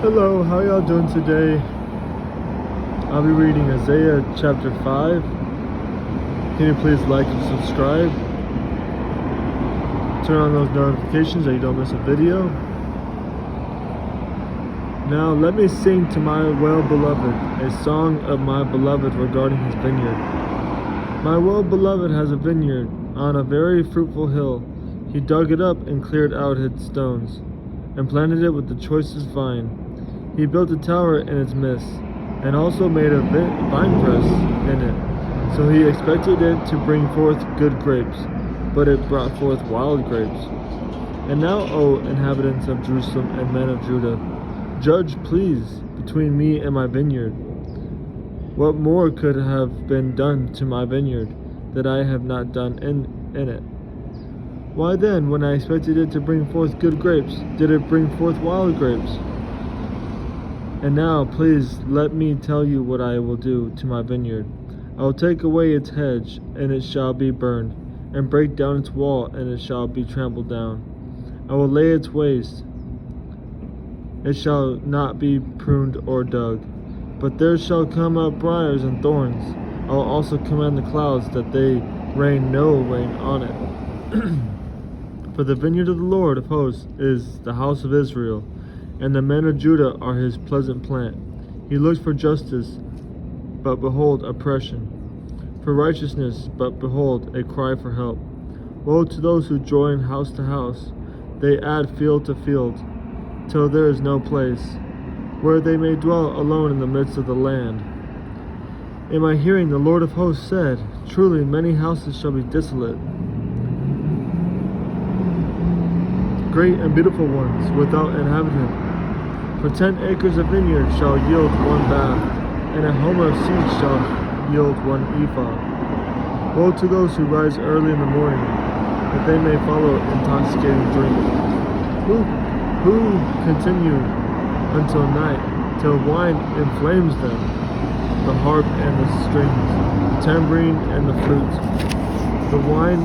Hello, how y'all doing today? I'll be reading Isaiah chapter 5. Can you please like and subscribe? Turn on those notifications so you don't miss a video. Now let me sing to my well-beloved a song of my beloved regarding his vineyard. My well-beloved has a vineyard on a very fruitful hill. He dug it up and cleared out its stones, and planted it with the choicest vine. He built a tower in its midst, and also made a winepress in it. So he expected it to bring forth good grapes, but it brought forth wild grapes. And now, O inhabitants of Jerusalem and men of Judah, judge, please, between me and my vineyard. What more could have been done to my vineyard that I have not done in it? Why then, when I expected it to bring forth good grapes, did it bring forth wild grapes? And now, please, let me tell you what I will do to my vineyard. I will take away its hedge, and it shall be burned, and break down its wall, and it shall be trampled down. I will lay its waste. It shall not be pruned or dug, but there shall come up briars and thorns. I will also command the clouds that they rain no rain on it. For the vineyard of the Lord of hosts is the house of Israel, and the men of Judah are his pleasant plant. He looks for justice, but behold oppression, for righteousness, but behold a cry for help. Woe to those who join house to house, they add field to field, till there is no place, where they may dwell alone in the midst of the land. In my hearing the Lord of hosts said, truly many houses shall be desolate, great and beautiful ones, without inhabitant. For 10 acres of vineyard shall yield 1 bath, and a homer of seed shall yield 1 ephah. Woe to those who rise early in the morning, that they may follow intoxicating drink. Who continue until night, till wine inflames them, the harp and the strings, the tambourine and the flute. The wine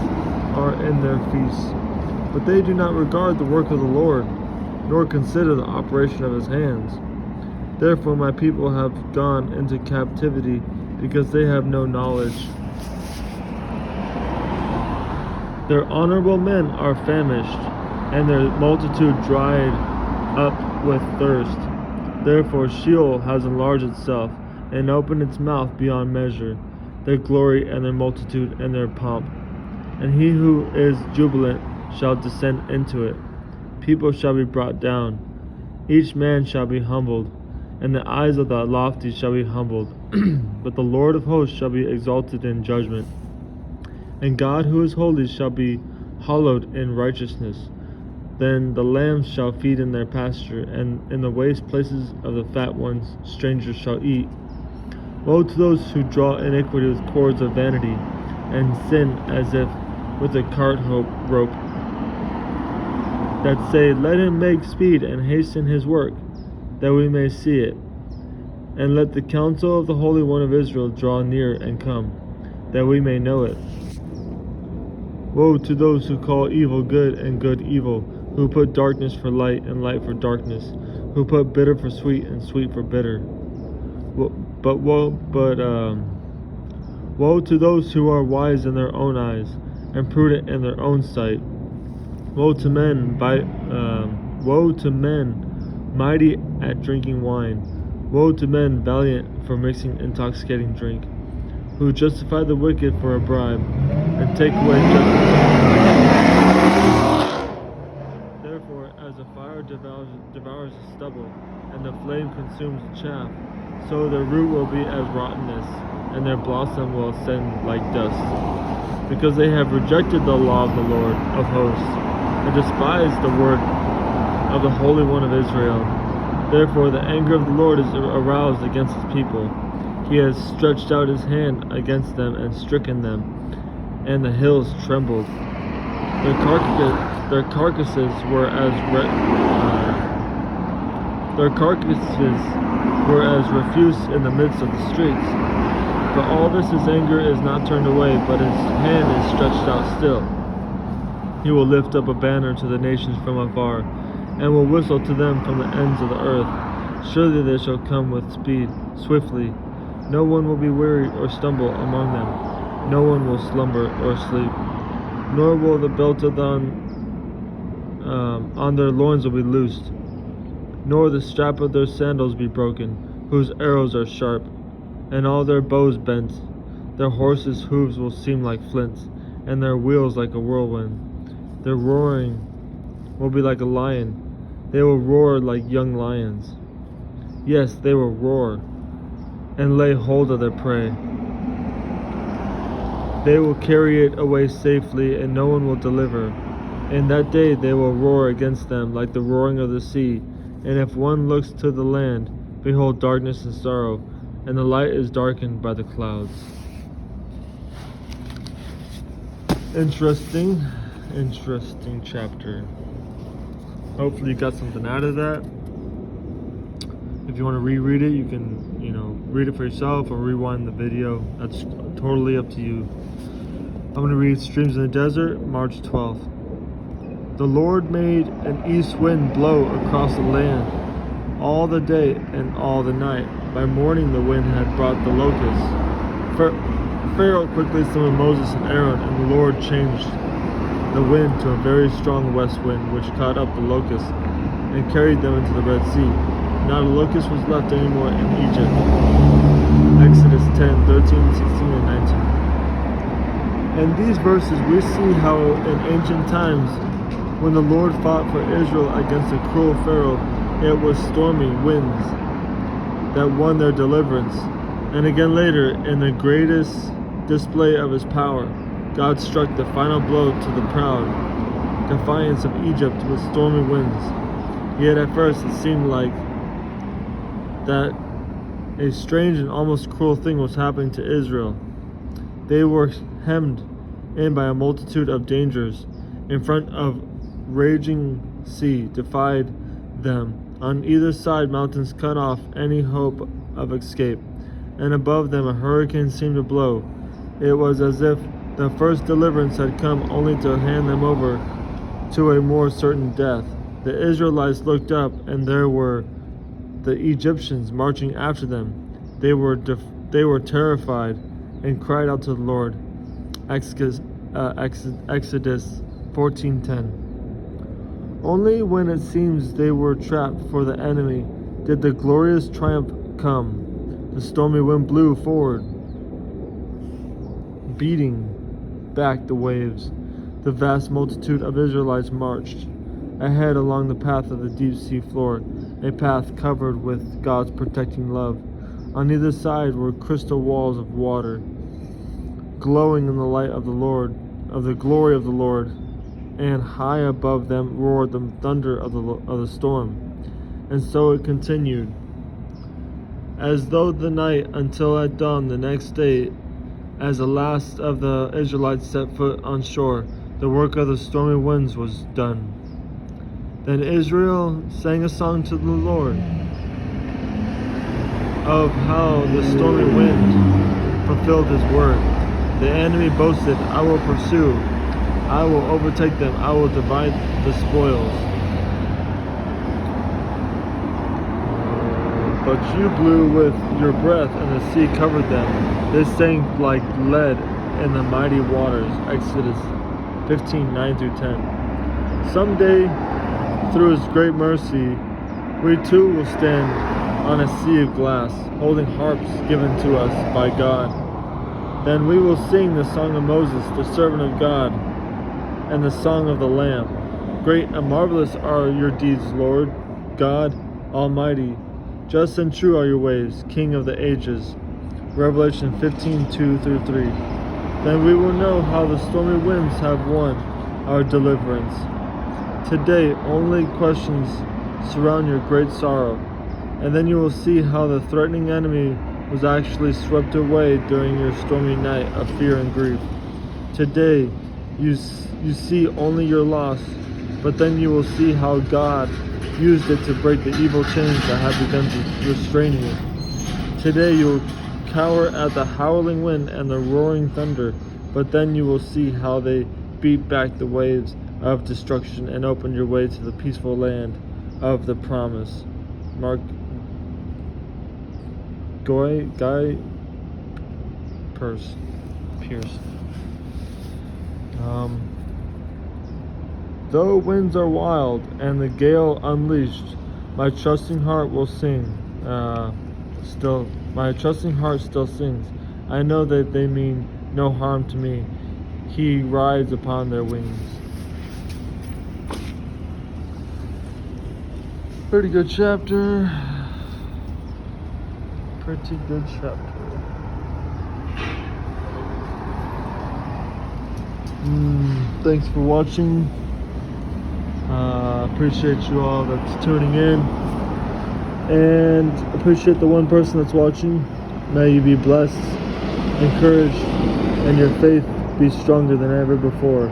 are in their feasts, but they do not regard the work of the Lord, nor consider the operation of his hands. Therefore my people have gone into captivity, because they have no knowledge. Their honorable men are famished, and their multitude dried up with thirst. Therefore Sheol has enlarged itself, and opened its mouth beyond measure, their glory and their multitude and their pomp. And he who is jubilant shall descend into it. People shall be brought down, each man shall be humbled, and the eyes of the lofty shall be humbled. But the Lord of hosts shall be exalted in judgment, and God who is holy shall be hallowed in righteousness. Then the lambs shall feed in their pasture, and in the waste places of the fat ones strangers shall eat. Woe to those who draw iniquity with cords of vanity, and sin as if with a cart rope, that say, let him make speed and hasten his work, that we may see it. And let the counsel of the Holy One of Israel draw near and come, that we may know it. Woe to those who call evil good and good evil, who put darkness for light and light for darkness, who put bitter for sweet and sweet for bitter. Woe to those who are wise in their own eyes, and prudent in their own sight. Woe to men mighty at drinking wine. Woe to men valiant for mixing intoxicating drink, who justify the wicked for a bribe, and take away justice. Therefore, as a fire devours the stubble, and the flame consumes the chaff, so their root will be as rottenness, and their blossom will ascend like dust. Because they have rejected the law of the Lord of hosts, and despised the word of the Holy One of Israel. Therefore the anger of the Lord is aroused against his people. He has stretched out his hand against them and stricken them, and the hills trembled. Their carcasses were as refuse in the midst of the streets. But all this his anger is not turned away, but his hand is stretched out still. He will lift up a banner to the nations from afar, and will whistle to them from the ends of the earth. Surely they shall come with speed, swiftly. No one will be weary or stumble among them. No one will slumber or sleep. Nor will the belt of on their loins will be loosed, nor the strap of their sandals be broken, whose arrows are sharp, and all their bows bent. Their horses' hooves will seem like flints, and their wheels like a whirlwind. Their roaring will be like a lion. They will roar like young lions. Yes, they will roar and lay hold of their prey. They will carry it away safely, and no one will deliver. In that day they will roar against them like the roaring of the sea. And if one looks to the land, behold darkness and sorrow, and the light is darkened by the clouds. Interesting chapter. Hopefully you got something out of that. If you want to reread it, you can, read it for yourself or rewind the video. That's totally up to you. I'm going to read Streams in the Desert, March 12th. The Lord made an east wind blow across the land all the day and all the night. By morning the wind had brought the locusts. Pharaoh quickly summoned Moses and Aaron, and the Lord changed the wind to a very strong west wind, which caught up the locusts and carried them into the Red Sea. Not a locust was left anymore in Egypt. Exodus 10, 13, 16, and 19. In these verses we see how in ancient times, when the Lord fought for Israel against a cruel Pharaoh, it was stormy winds that won their deliverance. And again later, in the greatest display of his power, God struck the final blow to the proud defiance of Egypt with stormy winds. Yet at first it seemed like that a strange and almost cruel thing was happening to Israel. They were hemmed in by a multitude of dangers. In front of raging sea defied them. On either side mountains cut off any hope of escape, and above them a hurricane seemed to blow. It was as if the first deliverance had come only to hand them over to a more certain death. The Israelites looked up, and there were the Egyptians marching after them. They were terrified and cried out to the Lord. Exodus 14:10. Only when it seems they were trapped for the enemy did the glorious triumph come. The stormy wind blew forward, beating back the waves. The vast multitude of Israelites marched ahead along the path of the deep sea floor, a path covered with God's protecting love. On either side were crystal walls of water, glowing in the light of the Lord, of the glory of the Lord, and high above them roared the thunder of the storm. And so it continued, as though the night until at dawn the next day, as the last of the Israelites set foot on shore, the work of the stormy winds was done. Then Israel sang a song to the Lord of how the stormy wind fulfilled his word. The enemy boasted, I will pursue, I will overtake them, I will divide the spoils. But you blew with your breath, and the sea covered them. They sank like lead in the mighty waters. Exodus 15:9-10. Someday, through his great mercy, we too will stand on a sea of glass, holding harps given to us by God. Then we will sing the song of Moses, the servant of God, and the song of the Lamb. Great and marvelous are your deeds, Lord, God Almighty. Just and true are your ways, King of the ages. Revelation 15:2-3. Then we will know how the stormy winds have won our deliverance. Today, only questions surround your great sorrow, and then you will see how the threatening enemy was actually swept away during your stormy night of fear and grief. Today, you see only your loss, but then you will see how God used it to break the evil chains that had begun to restrain you. Today you will cower at the howling wind and the roaring thunder, but then you will see how they beat back the waves of destruction and open your way to the peaceful land of the promise. Mark Guy Pierce. Though winds are wild and the gale unleashed, my trusting heart will sing. My trusting heart still sings. I know that they mean no harm to me. He rides upon their wings. Pretty good chapter. Pretty good chapter. Thanks for watching. Appreciate you all that's tuning in, and appreciate the one person that's watching. May you be blessed, encouraged, and your faith be stronger than ever before.